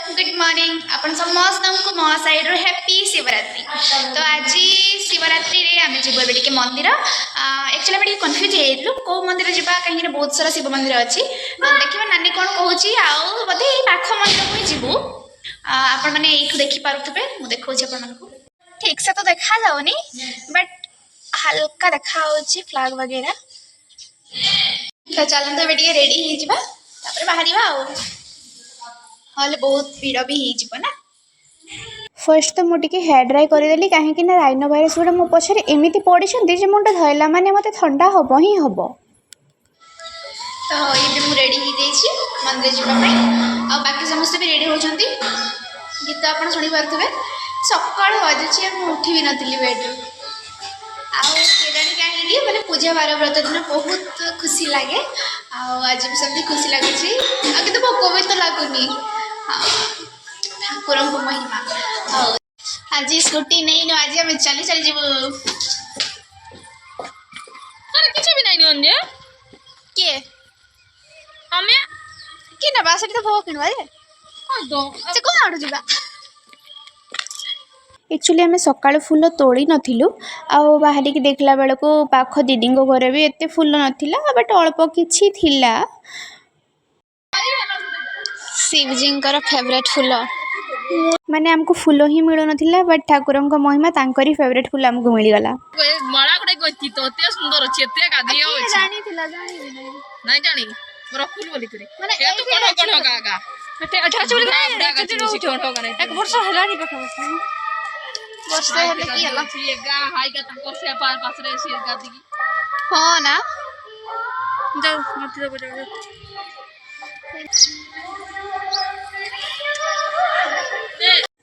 Good morning आपण समस्त को मो साइड हैप्पी शिवरात्रि। तो आज शिवरात्रि रे आम जीव ए मंदिर एक्चुअली आम कन्फ्यूज हो कौ मंदिर जावा कहीं बहुत सारा शिव मंदिर अच्छी देखा नानी कौन कहूँ आउ बोधे पाख मंदिर को जीवु आपण मैंने यू देखिपे मुझे देखा ठीक से तो देखा जाऊनी बट हल्का देखा फ्लैग वगैरह। तो चलते ए रेडी हो बाहर हले बहुत भीड़ भी हो ना। फर्स्ट तो मुझे हेयर ड्राई करदेली कहीं राइनो भाइरस गुड़ा मो पछरे एमती पड़ी मुंड धरला माने मते ठंडा हम ही हम। तो ये रेडी हो मंदिर जावाई आ बाकी समस्त भी रेडी होती गीत आप शुणी पारे सका बजुची उठी भी नी बेड्रु आजाणी कहीं मैंने पूजा बार व्रत दिन बहुत खुशी लगे आज भी सब खुशी लगुच कि भोक भी तो लगुनि ठाकुर को महिमा। आज स्कूटी नहीं आज आम चली चली जीव किसी भी नहीं अंजे किए हमें कि ना बास तो भोग किणवा से कौन आड़ जा एक्चुअली आम सका फूल तोड़ी नथिलु आउ बाहर की देखला बेलू पाख दीदी घर भी एत फूल नाला बट अल्प किछि थिला। शिवजी फेवरेट फूल माने हमको फूल ही मिलू ना बट ठाकुर महिमा तांकरी फेवरेट फूल हमको मिलगला। माला गुडे गति तो एते सुंदर अछि एते गादी अछि जानी थिला जानी नहीं जानी मोर फूल बोली करे माने ए तो कोठो कोठो गागा एते अच्छा चली गए कोठो करे एक वर्ष हला नहीं पखा वर्ष हेले की हला ये गा हाई का तंको से पार पास रे से गादी की हां ना जाओ मत दो बजा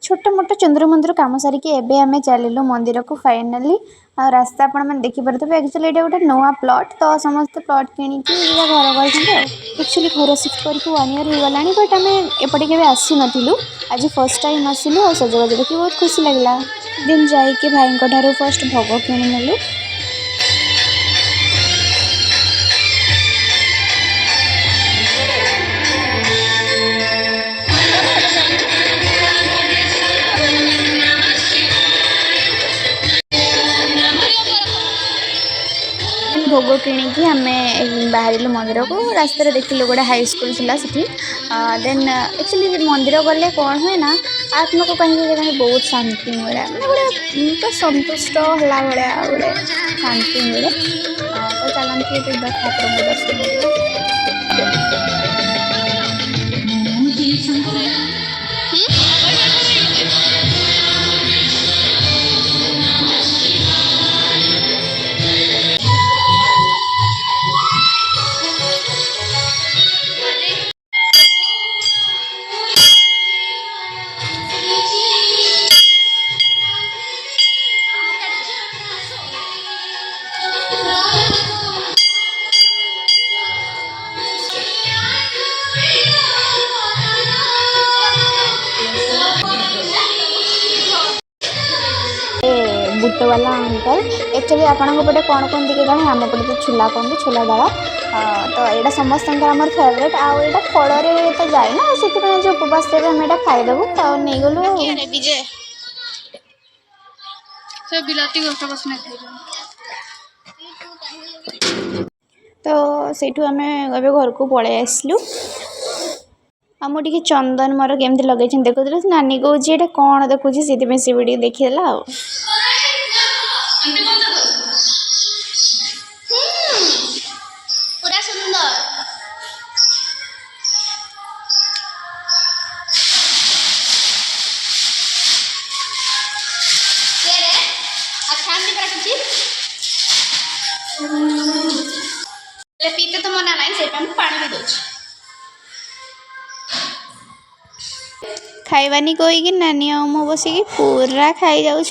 छोट मोट चंद्र मंदिर कम सारिकी एबे आमे चलिलु मंदिर को फाइनाली आ रास्ता आपण मैंने देखि पारथबे एक्चुअली एटा गोटे नवा प्लॉट तो समस्त प्लॉट किणी कि घर गइछन एक्चुअली घर शिफ्ट करके 1 ईयर हो गलानी बट आमे एपटे केबे आसी नथिलु आज फर्स्ट टाइम आसिलु और सजबाज देखि बहुत खुशी लागला। दिन जाई के भाई को ठारो फर्स्ट भोग किणी नेलु भोग किणी आम बाहर मंदिर को रास्ते देखिलु गोटे हाई स्कूल थी सीठी देन एक्चुअली मंदिर गले कौन हुए ना आत्मा को कहीं बहुत शांति मिले मैंने गोटे तो संतुष्ट होला भाया गोटे शांति मिले। तो चलती ठाकुर दर्शन बुट वाला अंकल एक्चुअली आपको पटे कौन कहते कि जाने आम पटे तो छोला कहते छोला डाला तो यहाँ समस्त आम फेवरेट आउ यहाँ फल तो जाए ना से जो उपवास आम यहाँ खाईदेबू तो नहीं गलु तो सेठू आम घर को पलि आसलु मुझे चंदन मोर केमती लगे देखुल नानी कौच ये कौन देखुची से वीडियो देखीदेला पूरा सुंदर पीते तो मना ना से पानी भी दौर खाइबानी कहीकि नानी मो बसिकी पूरा खाई जाऊँ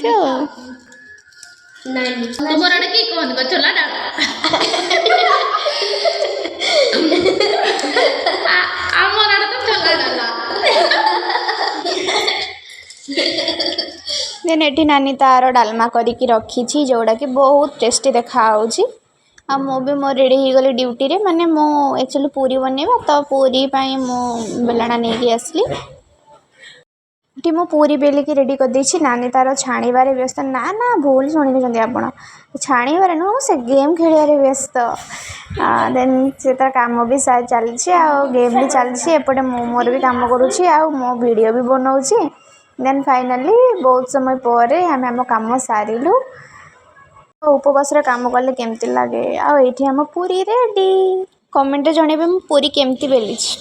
तुमर आड़े की कहन छोला डाल आमर आड़े तो छोला डाला देन एठी नानी तार डालमा करिकी रखी जोड़ा कि बहुत टेस्टी देखा आ मु भी मो रेडी हो गली ड्यूटी रे माने मो एक्चुअली पूरी बनैबा तो पूरी पाई मो बेलଣା नहीं आसली ଏଠି ମୁଁ ପୁରୀ ବେଲିକି ରେଡ଼ି କରିଦେଇଛି। ନାନୀ ତାର ଛାଣିବାରେ ବ୍ୟସ୍ତ। ନା ନା ଭୁଲ ଶୁଣିଦେଇଛନ୍ତି ଆପଣ, ଛାଣିବାରେ ନୁହଁ ସେ ଗେମ୍ ଖେଳିବାରେ ବ୍ୟସ୍ତ। ଦେନ୍ ସେ ତାର କାମ ବି ଚାଲିଛି ଆଉ ଗେମ୍ ବି ଚାଲିଛି, ଏପଟେ ମୁଁ ମୋର ବି କାମ କରୁଛି ଆଉ ମୋ ଭିଡ଼ିଓ ବି ବନାଉଛି। ଦେନ୍ ଫାଇନାଲି ବହୁତ ସମୟ ପରେ ଆମେ ଆମ କାମ ସାରିଲୁ। ଉପବାସରେ କାମ କଲେ କେମିତି ଲାଗେ। ଆଉ ଏଇଠି ଆମ ପୁରୀ ରେଡ଼ି। କମେଣ୍ଟରେ ଜଣେଇବେ ମୁଁ ପୁରୀ କେମିତି ବେଲିଛି।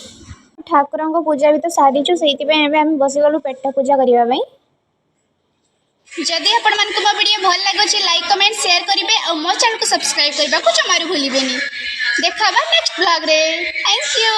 ଠାକୁରଙ୍କ ପୂଜା ବି ତ ସାରିଛୁ, ସେଇଥିପାଇଁ ଏବେ ଆମେ ବସିଗଲୁ ପେଟ ପୂଜା କରିବା ପାଇଁ। जदि आपण मानक मो वीडियो भल लागुଛି लाइक कमेंट शेयर करिवे और मो चैनल को सब्सक्राइब करबा को जमारू भूलिबेनी। देखा नेक्स्ट ब्लॉग रे। Thank you.